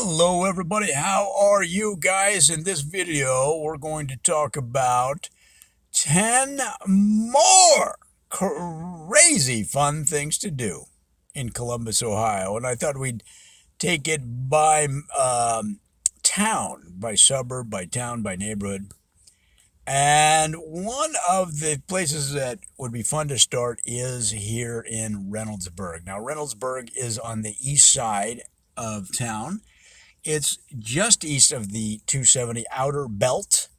Hello everybody, how are you guys? In this video, we're going to talk about 10 more crazy fun things to do in Columbus, Ohio. And I thought we'd take it by town, by suburb, by town, by neighborhood. And one of the places that would be fun to start is here in Reynoldsburg. Now, Reynoldsburg is on the east side of town. It's just east of the 270 Outer Belt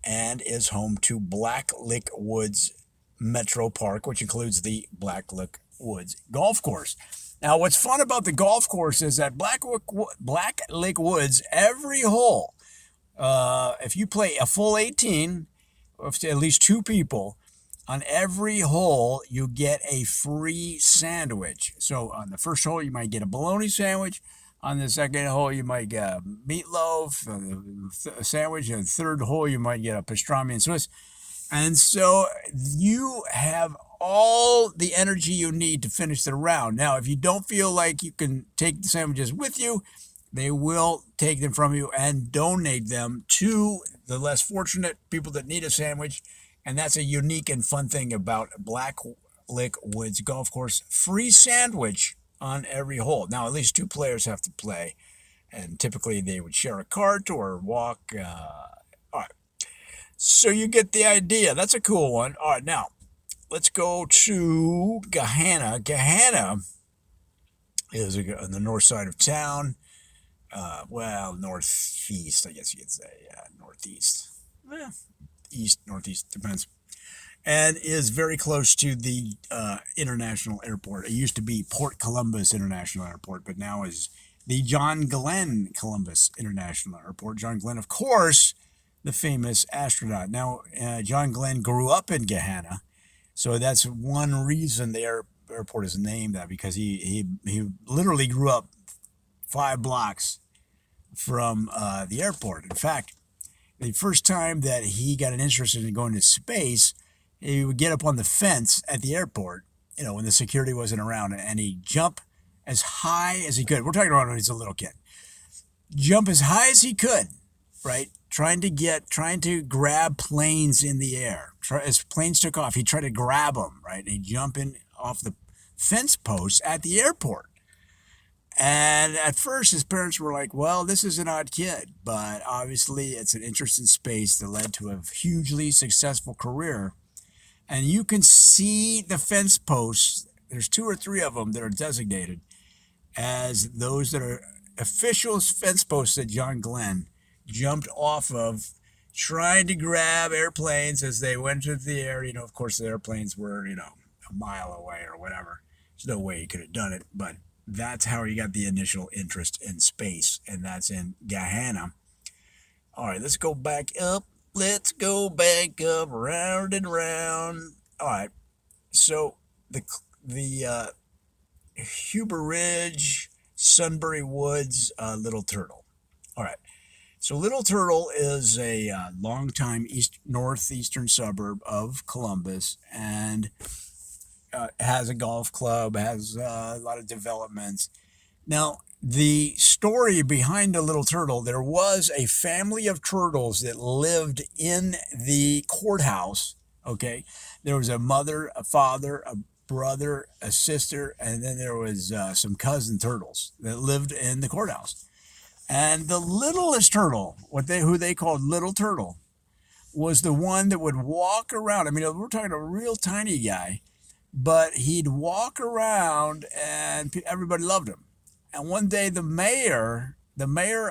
and is home to Black Lick Woods Metro Park, which includes the Black Lick Woods Golf Course. Now, what's fun about the golf course is that Black Lick Woods, every hole, if you play a full 18, at least two people, on every hole, you get a free sandwich. So on the first hole, you might get a bologna sandwich. On the second hole, you might get a meatloaf, a sandwich. And the third hole, you might get a pastrami and Swiss. And so you have all the energy you need to finish the round. Now, if you don't feel like you can take the sandwiches with you, they will take them from you and donate them to the less fortunate people that need a sandwich. And that's a unique and fun thing about Black Lick Woods Golf Course. Free sandwich on every hole. Now, at least two players have to play. And typically they would share a cart or walk. All right. So you get the idea. That's a cool one. All right, now let's go to Gahanna. Gahanna is on the north side of town. Well, northeast, I guess you could say. Yeah, northeast. East, northeast, depends. And is very close to the international airport. It used to be Port Columbus International Airport, but now is the John Glenn Columbus International Airport. John Glenn, of course, the famous astronaut. Now, John Glenn grew up in Gahanna, so that's one reason the airport is named that, because he literally grew up 5 blocks from the airport. In fact, the first time that he got an interest in going to space, he would get up on the fence at the airport, when the security wasn't around, and he'd jump as high as he could. We're talking about when he's a little kid. Jump as high as he could, right? Trying to grab planes in the air. As planes took off, he'd try to grab them, right? And he'd jump in off the fence posts at the airport. And at first, his parents were like, well, this is an odd kid. But obviously, it's an interest in space that led to a hugely successful career. And you can see the fence posts. There's 2 or 3 of them that are designated as those that are official fence posts that John Glenn jumped off of, trying to grab airplanes as they went into the air. Of course, the airplanes were, a mile away or whatever. There's no way he could have done it, but that's how he got the initial interest in space, and that's in Gahanna. All right, let's go back up. Let's go back up, round and round. All right, so the Huber Ridge, Sunbury Woods, Little Turtle. All right, so Little Turtle is a longtime northeastern suburb of Columbus, and has a golf club, has a lot of developments. Now, the story behind the Little Turtle, there was a family of turtles that lived in the courthouse, okay? There was a mother, a father, a brother, a sister, and then there was some cousin turtles that lived in the courthouse. And the littlest turtle, who they called Little Turtle, was the one that would walk around. I mean, we're talking a real tiny guy, but he'd walk around and everybody loved him. And one day the mayor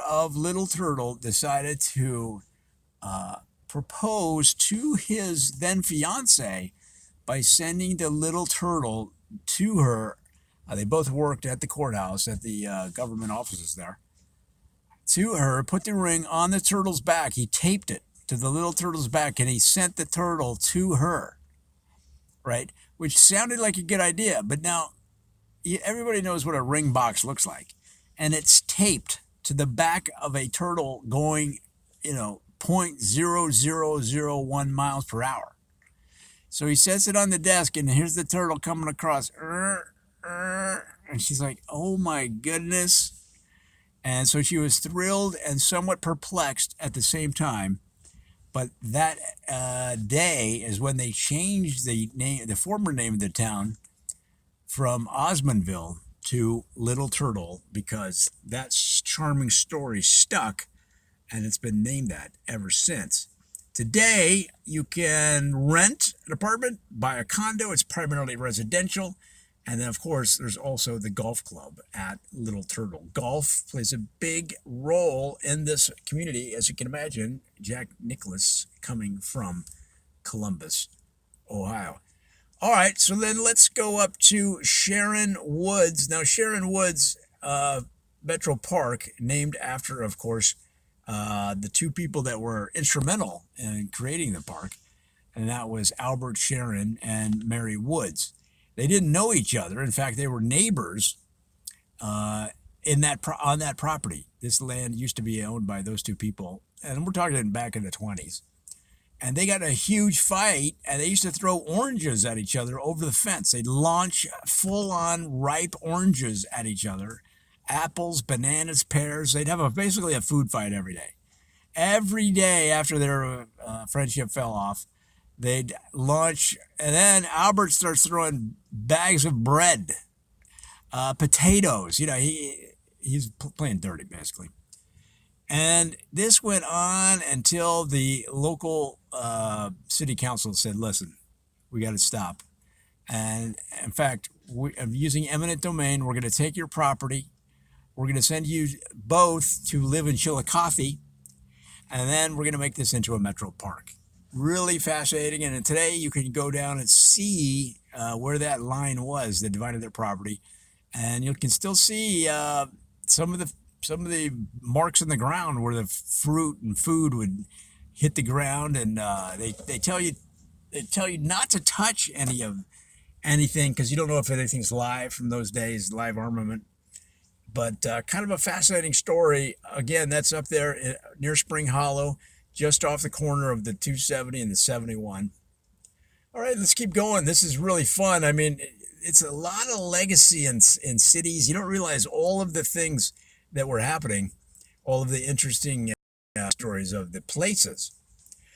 of Little Turtle decided to propose to his then fiance by sending the Little Turtle to her. They both worked at the courthouse, at the government offices there. To her, put the ring on the turtle's back. He taped it to the Little Turtle's back, and he sent the turtle to her, right? Which sounded like a good idea, but now everybody knows what a ring box looks like. And it's taped to the back of a turtle going, 0.0001 miles per hour. So he sets it on the desk, and here's the turtle coming across. And she's like, oh my goodness. And so she was thrilled and somewhat perplexed at the same time. But that day is when they changed the name, the former name of the town, from Osmondville to Little Turtle, because that charming story stuck, and it's been named that ever since. Today, you can rent an apartment, buy a condo. It's primarily residential. And then, of course, there's also the golf club at Little Turtle. Golf plays a big role in this community, as you can imagine. Jack Nicklaus coming from Columbus, Ohio. All right, so then let's go up to Sharon Woods. Now, Sharon Woods Metro Park, named after, of course, the two people that were instrumental in creating the park, and that was Albert Sharon and Mary Woods. They didn't know each other. In fact, they were neighbors on that property. This land used to be owned by those two people, and we're talking back in the 20s. And they got in a huge fight, and they used to throw oranges at each other over the fence. They'd launch full-on ripe oranges at each other, apples, bananas, pears. They'd have basically a food fight every day. Every day after their friendship fell off, they'd launch, and then Albert starts throwing bags of bread, potatoes. You know, he's playing dirty, basically. And this went on until the local city council said, listen, we got to stop. And in fact, I'm using eminent domain. We're going to take your property. We're going to send you both to live in Chillicothe. And then we're going to make this into a metro park. Really fascinating. And today you can go down and see where that line was that divided their property. And you can still see some of the marks in the ground where the fruit and food would hit the ground, and they tell you not to touch anything because you don't know if anything's live from those days, live armament. But kind of a fascinating story. Again, that's up there near Spring Hollow, just off the corner of the 270 and the 71. All right, let's keep going. This is really fun. I mean, it's a lot of legacy in cities. You don't realize all of the things that were happening, all of the interesting stories of the places.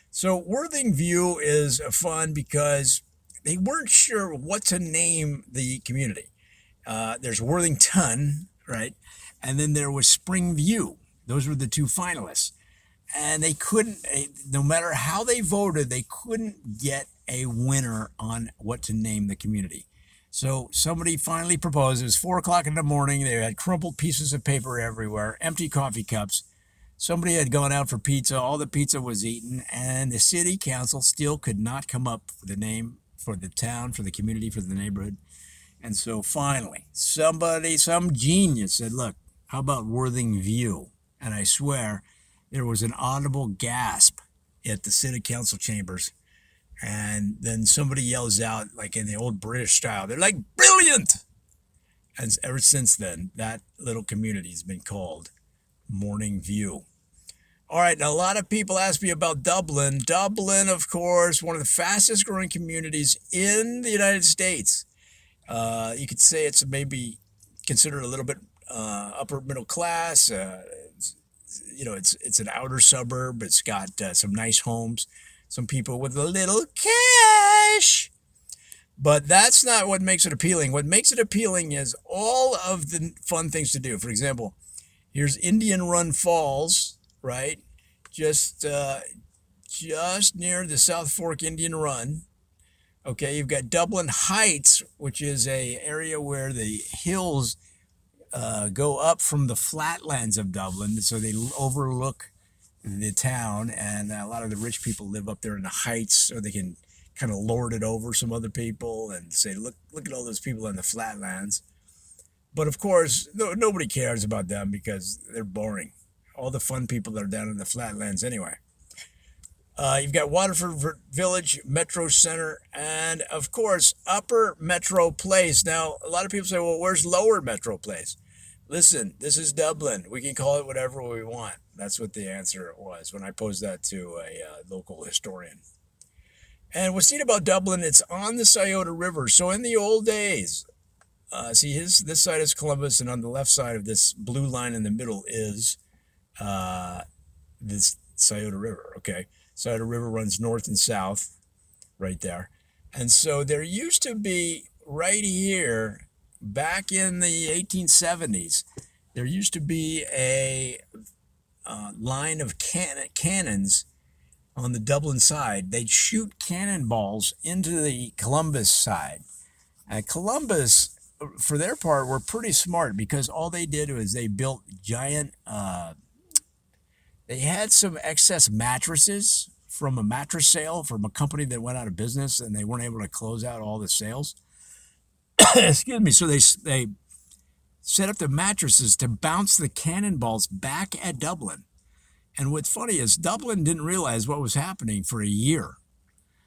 So Worthing View is fun because they weren't sure what to name the community. There's Worthington, right? And then there was Spring View. Those were the two finalists. And they couldn't, no matter how they voted, they couldn't get a winner on what to name the community. So somebody finally proposed. It was 4 o'clock in the morning. They had crumpled pieces of paper everywhere, empty coffee cups. Somebody had gone out for pizza. All the pizza was eaten, and the city council still could not come up with a name for the town, for the community, for the neighborhood. And so finally, some genius said, look, how about Worthing View? And I swear there was an audible gasp at the city council chambers. And then somebody yells out, like in the old British style, they're like, brilliant! And ever since then, that little community has been called Morning View. All right, now a lot of people ask me about Dublin. Dublin, of course, one of the fastest growing communities in the United States. You could say it's maybe considered a little bit upper middle class. It's an outer suburb. It's got some nice homes, some people with a little cash. But that's not what makes it appealing. What makes it appealing is all of the fun things to do. For example, here's Indian Run Falls, right? Just near the South Fork Indian Run. Okay, you've got Dublin Heights, which is a area where the hills go up from the flatlands of Dublin, so they overlook the town, and a lot of the rich people live up there in the heights, so they can kind of lord it over some other people and say, look at all those people in the flatlands. But of course, nobody cares about them because they're boring. All the fun people are down in the flatlands anyway. You've got Waterford Village, Metro Center, and of course, Upper Metro Place. Now, a lot of people say, well, where's Lower Metro Place? Listen, this is Dublin. We can call it whatever we want. That's what the answer was when I posed that to a local historian. And what's neat about Dublin, it's on the Scioto River. So in the old days, See, this side is Columbus, and on the left side of this blue line in the middle is uh, this Scioto River. Okay, Scioto River runs north and south right there, and so there used to be right here back in the 1870s. There used to be a line of cannons on the Dublin side. They'd shoot cannonballs into the Columbus side. Columbus, for their part, were pretty smart because all they did was they built giant. They had some excess mattresses from a mattress sale from a company that went out of business, and they weren't able to close out all the sales. Excuse me. So they set up the mattresses to bounce the cannonballs back at Dublin. And what's funny is Dublin didn't realize what was happening for a year.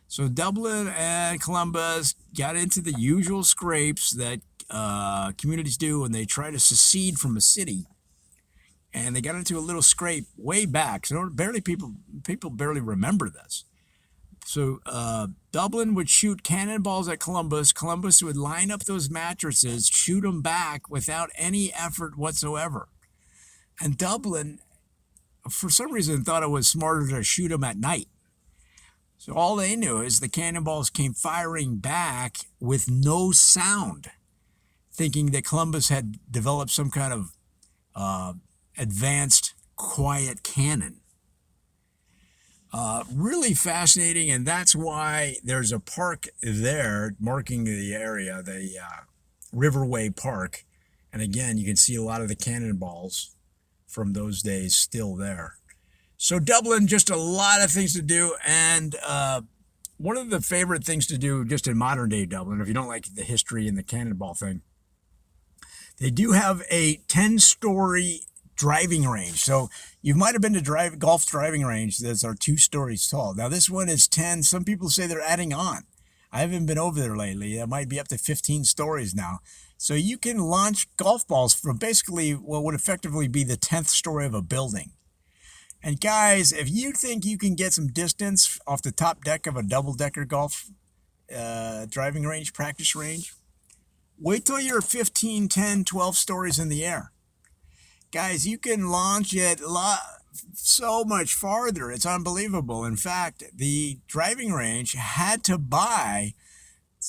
So Dublin and Columbus got into the usual scrapes that communities do when they try to secede from a city. And they got into a little scrape way back. So people barely remember this. So Dublin would shoot cannonballs at Columbus. Columbus would line up those mattresses, shoot them back without any effort whatsoever. And Dublin, for some reason, thought it was smarter to shoot them at night. So all they knew is the cannonballs came firing back with no sound, thinking that Columbus had developed some kind of advanced quiet cannon. Really fascinating, and that's why there's a park there marking the area, the Riverway Park. And again, you can see a lot of the cannonballs from those days still there. So Dublin, just a lot of things to do, and one of the favorite things to do just in modern day Dublin, if you don't like the history and the cannonball thing, they do have a 10-story driving range. So you might have been to golf driving range that are 2 stories tall. Now this one is 10. Some people say they're adding on. I haven't been over there lately. It might be up to 15 stories now. So you can launch golf balls from basically what would effectively be the 10th story of a building. And guys, if you think you can get some distance off the top deck of a double-decker golf driving range, practice range, wait till you're 15, 10, 12 stories in the air. Guys, you can launch it so much farther. It's unbelievable. In fact, the driving range had to buy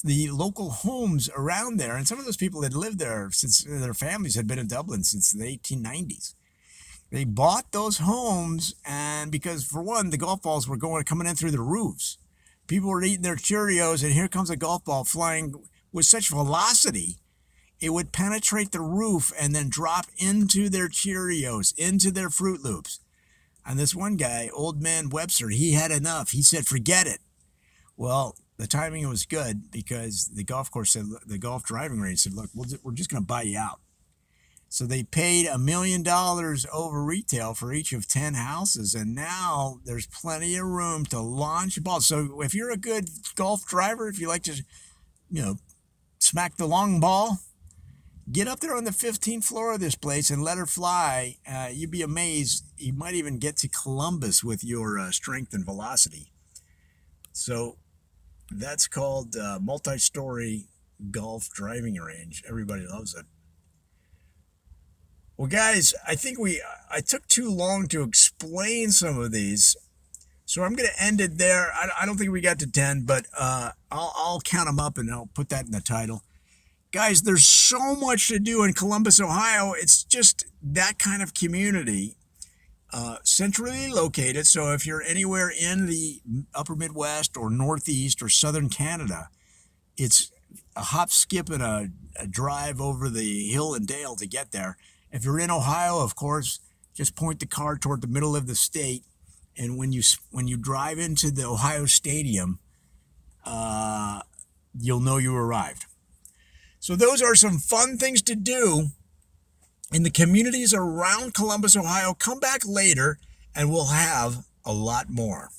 the local homes around there. And some of those people had lived there since their families had been in Dublin since the 1890s. They bought those homes, and because, for one, the golf balls were coming in through the roofs. People were eating their Cheerios, and here comes a golf ball flying with such velocity, it would penetrate the roof and then drop into their Cheerios, into their Fruit Loops. And this one guy, Old Man Webster, he had enough. He said, forget it. Well, the timing was good because the golf course said, the golf driving range said, look, we're just going to buy you out. So they paid $1 million over retail for each of 10 houses, and now there's plenty of room to launch balls. So if you're a good golf driver, if you like to, smack the long ball, get up there on the 15th floor of this place and let her fly. You'd be amazed. You might even get to Columbus with your strength and velocity. So that's called multi-story golf driving range. Everybody loves it. Well, guys, I think I took too long to explain some of these, so I'm going to end it there. I don't think we got to 10, but I'll count them up and I'll put that in the title. Guys, there's so much to do in Columbus, Ohio. It's just that kind of community, centrally located. So if you're anywhere in the upper Midwest or Northeast or Southern Canada, it's a hop, skip, and a drive over the hill and dale to get there. If you're in Ohio, of course, just point the car toward the middle of the state, and when you drive into the Ohio Stadium, you'll know you arrived. So those are some fun things to do in the communities around Columbus, Ohio. Come back later, and we'll have a lot more.